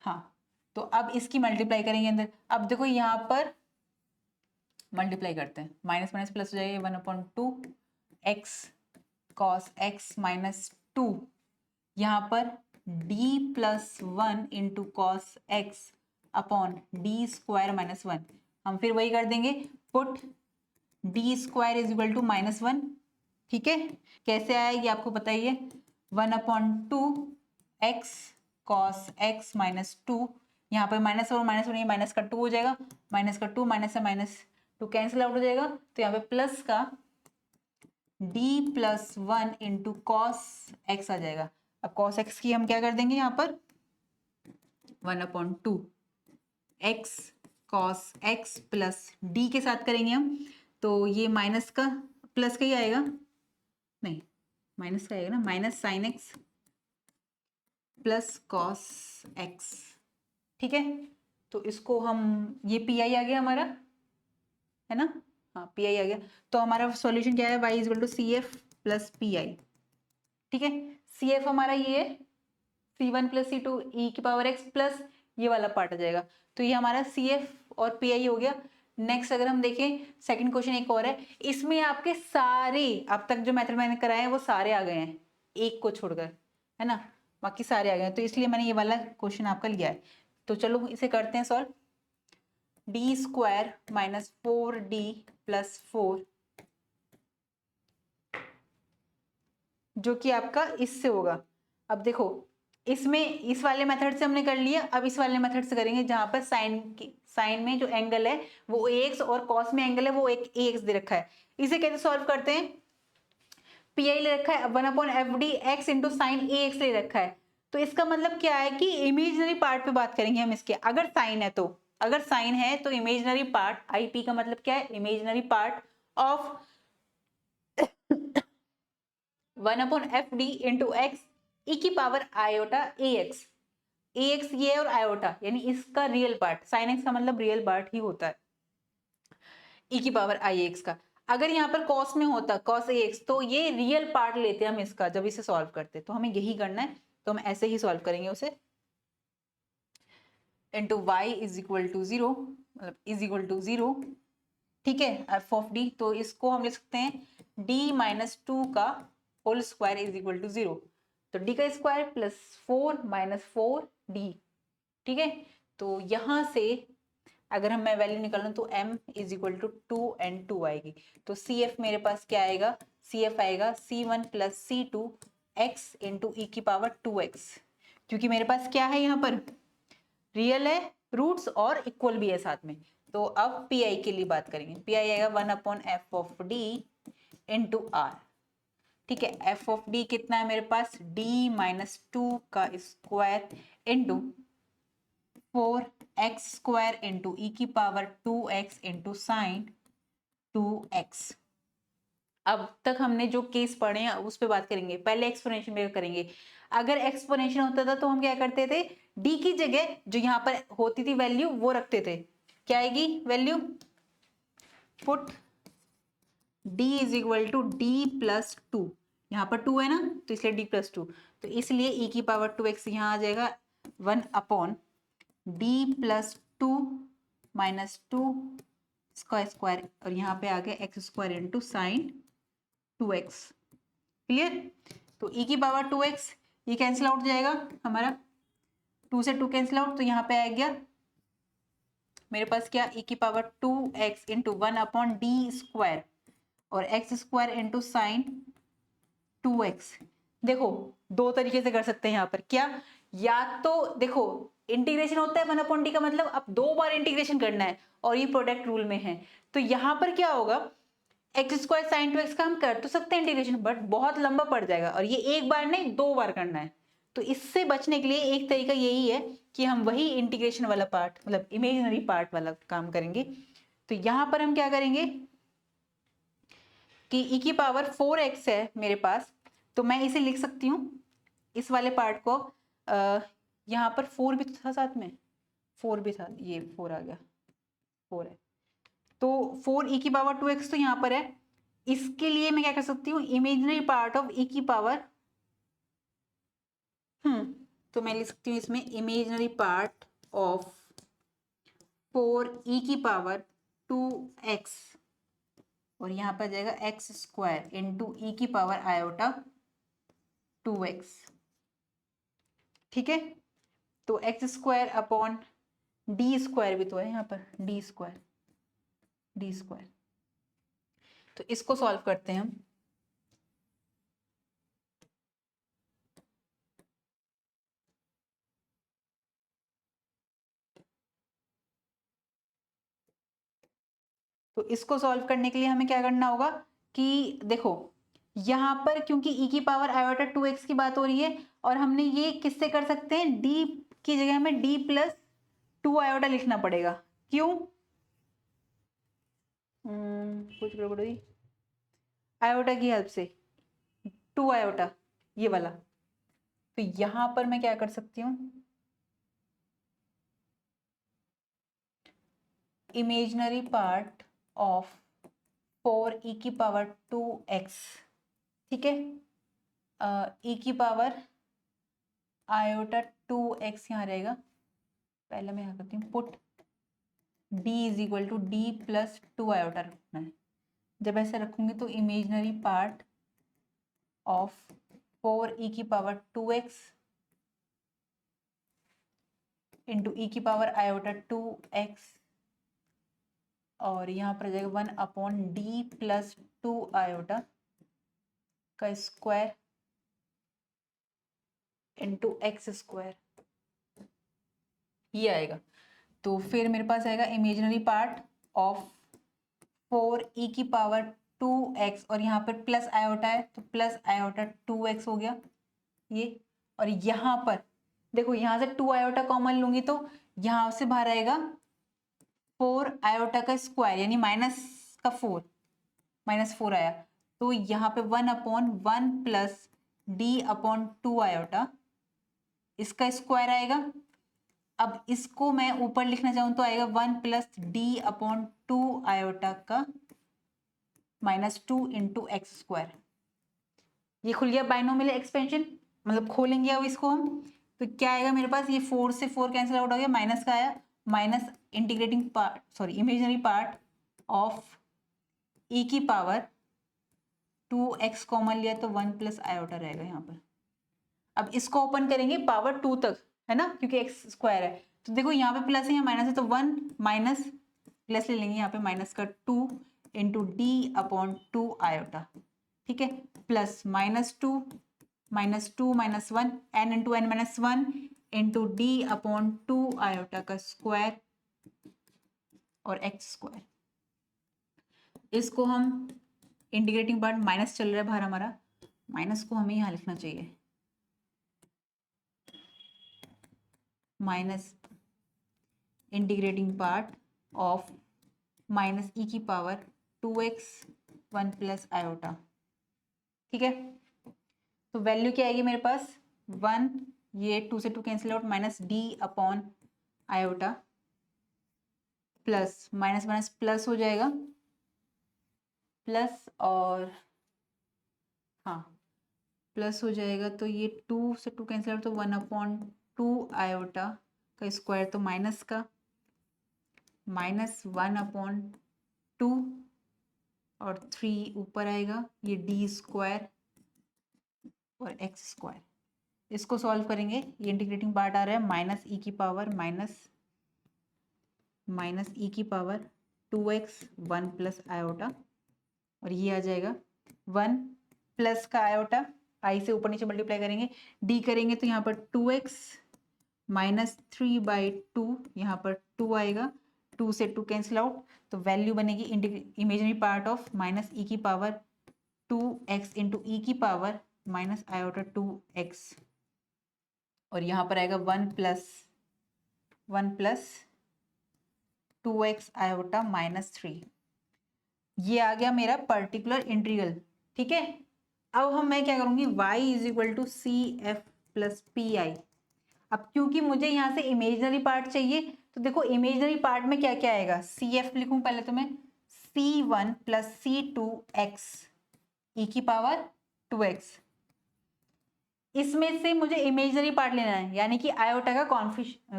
हाँ, तो अब इसकी मल्टीप्लाई करेंगे अंदर, अब देखो यहाँ पर मल्टीप्लाई करते हैं, माइनस माइनस प्लस हो जाएगा 1/2 एक्स कॉस एक्स माइनस 2, यहाँ पर d plus 1 into cos x upon D square minus 1, हम फिर वही कर देंगे put D square is equal to minus 1। ठीक है, कैसे आया ये आपको पता ही है, 1/2 एक्स कॉस एक्स माइनस 2, यहाँ पर माइनस और माइनस नहीं, माइनस का 2 हो जाएगा, माइनस का 2 माइनस से माइनस 2 कैंसिल आउट हो जाएगा, तो यहाँ पे प्लस का d plus 1 into cos x आ जाएगा, अब कॉस एक्स की हम क्या कर देंगे यहाँ पर 1/2 x cos x plus D के साथ करेंगे हम, तो ये माइनस का प्लस का ही आएगा, नहीं माइनस का आएगा ना, minus sine x plus cos x, ठीक है। तो इसको हम, ये पी आई आ गया हमारा, है ना, हाँ पी आई आ गया। तो हमारा सॉल्यूशन क्या है, y is equal to C F plus P I, ठीक है। सी एफ हमारा ये है C1 प्लस C2 ई की पावर x प्लस ये वाला पार्ट आ जाएगा। तो ये हमारा सी एफ और पी आई हो गया। नेक्स्ट अगर हम देखें सेकंड क्वेश्चन एक और है, इसमें आपके सारे अब तक जो मेथड मैंने कराए हैं वो सारे आ गए हैं, एक को छोड़कर, है ना, बाकी सारे आ गए हैं। तो इसलिए मैंने ये वाला क्वेश्चन आपका लिया है। तो चलो इसे करते हैं solve. D square minus 4d plus 4, जो कि आपका इससे होगा। अब देखो इसमें इस वाले मेथड से हमने कर लिया, अब इस वाले मेथड से करेंगे जहां पर साइन में जो एंगल है वो ax और कॉस में एंगल है वो एक ax दे रखा है। इसे कैसे सॉल्व करते हैं, पी आई ले रखा है, 1/fd x into sine ax ले रखा है। तो इसका मतलब क्या है कि इमेजिनरी पार्ट पे बात करेंगे हम इसके। अगर साइन है तो, अगर साइन है तो इमेजिनरी पार्ट, आई पी का मतलब क्या है, imaginary part of 1/fd into x e की पावर आयोटा ax, ax ये और आयोटा यानी इसका रियल पार्ट, साइन एक्स का मतलब रियल पार्ट ही होता है ई की पावर आई एक्स का। अगर यहाँ पर कॉस में होता कॉस ए एक्स तो ये रियल पार्ट लेते हैं हम इसका जब इसे सॉल्व करते, तो हमें यही करना है। तो हम ऐसे ही सॉल्व करेंगे उसे, into y is equal to 0, मतलब इज इक्वल टू 0, ठीक है, एफ ऑफ डी। तो इसको हम लिख सकते हैं डी माइनस 2 का whole square is equal to 0। तो डी का स्क्वायर प्लस 4 माइनस 4 डी, ठीक है। तो यहां से अगर हम मैं वैल्यू निकालूं तो m is equal to 2 and 2 आएगी। तो सी एफ मेरे पास क्या आएगा, सी एफ आएगा C1 plus C2 x into e की पावर 2x, क्योंकि मेरे पास क्या है यहाँ पर रियल है, रूट्स और इक्वल भी है साथ में। तो अब पी आई के लिए बात करेंगे, पी आई आएगा 1/f of d into are, ठीक है। एफ ऑफ डी कितना है मेरे पास, d माइनस 2 का square into 4x square into e की power 2x into sine 2x। अब तक हमने जो केस पढ़े हैं उस पर बात करेंगे, पहले एक्सपोनेंशियल में करेंगे। अगर एक्सपोनेंशियल होता था तो हम क्या करते थे, d की जगह जो यहाँ पर होती थी वैल्यू वो रखते थे। क्या आएगी value, put d is equal to D plus 2, यहाँ पर 2 है ना तो इसलिए d प्लस 2, तो इसलिए e की पावर 2x यहाँ आ जाएगा 1/d प्लस 2 माइनस 2 इसका स्क्वायर, और यहाँ पे आ गया x square into sine 2x, clear. तो e की पावर 2x ये कैंसिल आउट जाएगा हमारा, 2 से 2 कैंसिल आउट, तो यहाँ पे आ गया मेरे पास क्या, e की power 2x into 1/d square और x square into sine 2x। देखो दो तरीके से कर सकते हैं यहाँ पर, क्या, या तो देखो इंटीग्रेशन होता है 1/d का मतलब अब 2 बार इंटीग्रेशन करना है और ये प्रोडक्ट रूल में है। तो यहाँ पर क्या होगा, एक्स स्क्वायर साइन 2x का हम कर तो सकते हैं इंटीग्रेशन, बट बहुत लंबा पड़ जाएगा और ये एक बार नहीं 2 बार करना है। तो इससे बचने के लिए एक तरीका यही है कि हम वही इंटीग्रेशन वाला पार्ट मतलब इमेजिनरी पार्ट वाला काम करेंगे। तो यहाँ पर हम क्या करेंगे कि e की पावर 4x है मेरे पास, तो मैं इसे लिख सकती हूँ इस वाले पार्ट को, यहाँ पर 4 भी था साथ में, 4 भी था, ये 4 आ गया, 4 है तो 4 e की पावर 2x तो यहाँ पर है। इसके लिए मैं क्या कर सकती हूँ, इमेजिनरी पार्ट ऑफ e की पावर, तो मैं लिख सकती हूँ इसमें इमेजिनरी पार्ट ऑफ 4 e की पावर 2x और यहाँ पर जाएगा एक्स स्क्वायर इंटू ई की पावर आयोटा 2x, ठीक है। तो x square upon D square भी तो है यहाँ पर, डी स्क्वायर, डी स्क्वायर। तो इसको सॉल्व करते हैं हम। तो इसको सॉल्व करने के लिए हमें क्या करना होगा कि देखो यहाँ पर क्योंकि e की पावर आयोटा 2x की बात हो रही है और हमने ये किससे कर सकते हैं, d की जगह हमें d प्लस 2 आयोटा लिखना पड़ेगा, क्यों, कुछ गड़बड़ हुई, आयोटा की हेल्प से 2 आयोटा, ये वाला। तो यहां पर मैं क्या कर सकती हूँ, इमेजिनरी पार्ट ऑफ 4e की पावर 2x, ठीक है, e की पावर आयोटा 2x यहाँ रहेगा। पहले मैं यहाँ करती हूँ put d is equal to d plus 2 iota रखना है। जब ऐसे रखूंगी तो इमेजिनरी पार्ट ऑफ 4e की पावर 2x इंटू e की पावर आयोटा 2x, और यहाँ पर जाएगा 1 अपॉन d प्लस 2 आयोटा का स्क्वायर इंटू एक्स स्क्वायर, ये आएगा। तो फिर मेरे पास आएगा इमेजिनरी पार्ट ऑफ 4e की पावर 2x, और यहाँ पर प्लस आयोटा है तो प्लस आयोटा 2x हो गया ये। और यहाँ पर देखो, यहाँ से 2 आयोटा कॉमन लूंगी तो यहाँ से बाहर आएगा 4 आयोटा का स्क्वायर, यानी माइनस का 4, माइनस 4 आया। तो यहाँ पे 1 upon 1 plus D upon 2 iota, इसका स्क्वायर आएगा। अब इसको मैं ऊपर लिखना चाहूँ तो आएगा 1 प्लस डी अपॉन 2 आयोटा का -2 इंटू एक्स स्क्वायर। ये खुल गया बाइनोमियल एक्सपेंशन, मतलब खोलेंगे अब इसको हम, तो क्या आएगा मेरे पास, ये 4 से 4 कैंसिल आउट हो गया, माइनस का आया, minus integrating part, sorry imaginary part of e की पावर 2x कॉमन लिया तो 1 प्लस आयोटा रहेगा यहाँ पर। अब इसको ओपन करेंगे पावर 2 तक, है ना, क्योंकि एक्स स्क्वायर है। तो देखो यहाँ पे प्लस है, यहाँ माइनस है, तो 1 माइनस प्लस ले लेंगे यहाँ पे, माइनस का 2 इंटू डी अपॉन 2 आयोटा, ठीक है, plus -2 -2 -1 n into n minus 1 into D upon 2 iota का स्क्वायर और एक्स स्क्वायर। इसको हम इंटीग्रेटिंग पार्ट माइनस चल रहा है बाहर हमारा, माइनस को हमें यहाँ लिखना चाहिए, minus integrating part of minus e की पावर 2x 1 प्लस आयोटा, ठीक है। तो वैल्यू क्या आएगी मेरे पास, 1, ये 2 से 2 cancel out, minus D upon iota, plus minus minus plus हो जाएगा, प्लस और हाँ प्लस हो जाएगा, तो ये 2 से 2 कैंसिल आउट तो 1 अपॉन 2 आयोटा का स्क्वायर, तो माइनस का -1 अपॉन 2 और 3 ऊपर आएगा, ये डी स्क्वायर और एक्स स्क्वायर। इसको सॉल्व करेंगे, ये इंटीग्रेटिंग पार्ट आ रहा है माइनस ई की पावर माइनस ई की पावर 2x 1 प्लस आयोटा, और ये आ जाएगा 1 प्लस का आयोटा, आई से ऊपर नीचे मल्टीप्लाई करेंगे, डी करेंगे तो यहाँ पर 2x -3/2, यहाँ पर 2 आएगा, 2 से 2 कैंसिल आउट, तो वैल्यू बनेगी imaginary part of minus e की पावर 2x इंटू ई की पावर माइनस आयोटा 2x, और यहाँ पर आएगा 1 प्लस 2x आयोटा -3। ये आ गया मेरा पर्टिकुलर इंटीग्रल, ठीक है। अब मैं क्या करूँगी, y is equal to CF plus PI। अब क्योंकि मुझे यहाँ से इमेजिनरी पार्ट चाहिए, तो देखो इमेजिनरी पार्ट में क्या क्या आएगा, CF लिखूँ पहले तो मैं, C1 प्लस C2x ई की पावर 2x, इसमें से मुझे इमेजिनरी पार्ट लेना है, यानी कि आयोटा का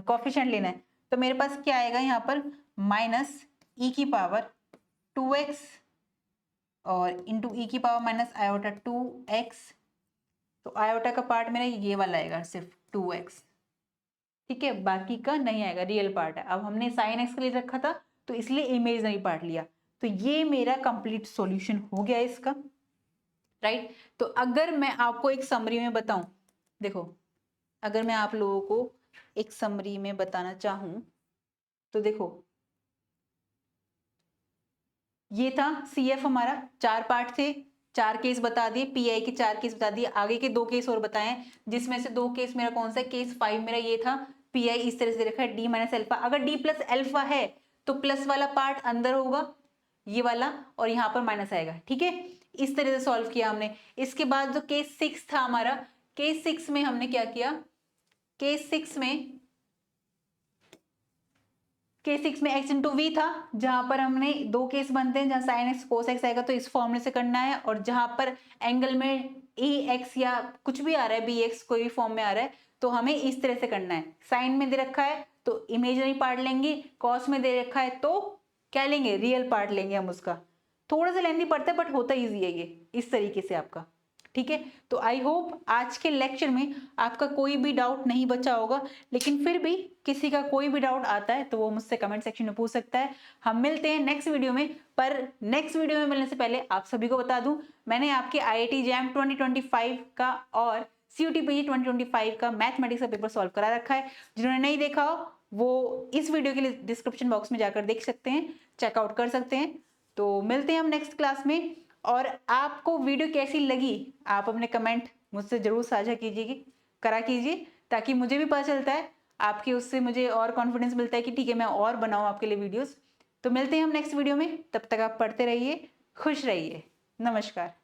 कॉफिशिएंट लेना है। तो मेरे पास क्या आएगा यहाँ पर, माइनस ई की पावर 2x और इंटू ई की पावर माइनस आयोटा 2x, तो आयोटा का पार्ट मेरा ये वाला आएगा सिर्फ 2x, ठीक है, बाकी का नहीं आएगा, रियल पार्ट है। अब हमने sin x के लिए रखा था तो इसलिए इमेजिनरी पार्ट लिया। तो ये मेरा कंप्लीट सॉल्यूशन हो गया इसका, राइट। तो अगर मैं आपको एक समरी में बताऊं, देखो अगर मैं आप लोगों को एक समरी में बताना चाहूं तो देखो, ये था CF हमारा, 4 पार्ट थे, 4 केस बता दिए, PI के 4 केस बता दिए, आगे के 2 केस और बताएं, जिसमें से 2 केस मेरा कौन सा है, केस 5 मेरा ये था, PI इस तरह से रखा है D माइनस अल्फा। अगर D प्लस अल्फा है तो प्लस वाला पार्ट अंदर होगा ये वाला, और यहाँ पर माइनस आएगा, ठीक है। इस तरह से सॉल्व किया हमने। इसके बाद जो केस 6 था हमारा, केस 6 में हमने क्या किया, केस 6 में x इंटू वी था, जहां पर हमने दो केस बनते हैं, जहां साइन एक्स कोस एक्स आएगा तो इस फॉर्मूले से करना है, और जहां पर एंगल में ए एक्स या कुछ भी आ रहा है, बी एक्स कोई भी फॉर्म में आ रहा है, तो हमें इस तरह से करना है। साइन में दे रखा है तो इमेजिनरी पार्ट लेंगे, कॉस में दे रखा है तो क्या लेंगे, रियल पार्ट लेंगे हम उसका। थोड़ा सा लेंथी पड़ता है बट होता ईजी है ये, इस तरीके से आपका, ठीक है। तो आई होप आज के लेक्चर में आपका कोई भी डाउट नहीं बचा होगा, लेकिन फिर भी किसी का कोई भी डाउट आता है तो वो मुझसे कमेंट सेक्शन में पूछ सकता है। हम मिलते हैं नेक्स्ट वीडियो में, पर नेक्स्ट वीडियो में मिलने से पहले आप सभी को बता दूं, मैंने आपके IIT जैम 2025 का और CUT PG 2025 का मैथमेटिक्स का पेपर सॉल्व करा रखा है। जिन्होंने नहीं देखा हो वो इस वीडियो के लिए डिस्क्रिप्शन बॉक्स में जाकर देख सकते हैं, चेकआउट कर सकते हैं। तो मिलते हैं हम नेक्स्ट क्लास में, और आपको वीडियो कैसी लगी आप अपने कमेंट मुझसे जरूर साझा कीजिए, ताकि मुझे भी पता चलता है, आपके उससे मुझे और कॉन्फिडेंस मिलता है कि ठीक है मैं और बनाऊं आपके लिए वीडियोस। तो मिलते हैं हम नेक्स्ट वीडियो में, तब तक आप पढ़ते रहिए, खुश रहिए, नमस्कार।